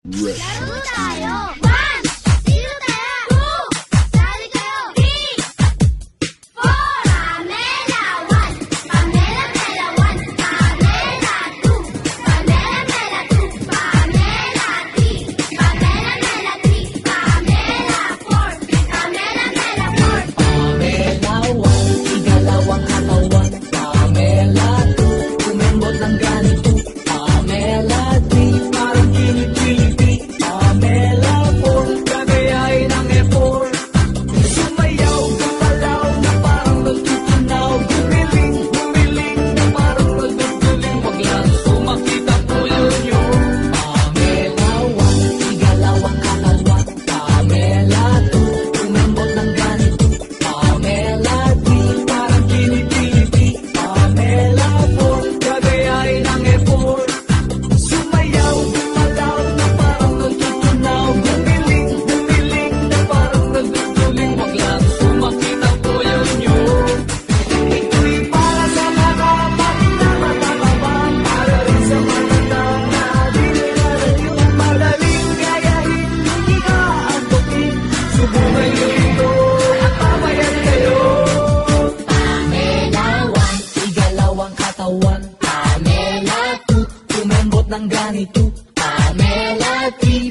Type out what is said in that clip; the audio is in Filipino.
Laro tayo! One! Sino tayo? Two! Sali kayo! Three! Four! Pamela! One! Pamela, Mela! One! Pamela! Two! Pamela, Mela! Two! Pamela! Three! Pamela, Mela! Three! Pamela! Four! Pamela, Mela! Four! Pamela, one, igalawang katawan. Pamela, two, kumembot ng ganito. Pamela, three, parang kinikiliti. Pamela, four, gagayain ang effort. Sumayaw, gumalaw na parang nagtutunaw. Gumiling, gumiling na parang nagduduling. Wag lang sumakita po yun. Pamela, one, igalawang katawan. Pamela, two, kumembot ng ganito. Pamela, three, parang kinikiliti. Pamela, four, gagayain ang effort. Sumayaw, gumalaw na parang nagtutunaw. Gumiling, gumiling na parang nagduduling. Wag lang sumakita po yun. Ito'y para sa mga pagkakatabang, para rin sa matatang na di nila yung magaling gayahin. Hindi ka antukin, subukan nyo ito at pamayan kayo. Pamela, one, igalawang katawan. Pamela, two, kumembot ng ganito. Pamela, three,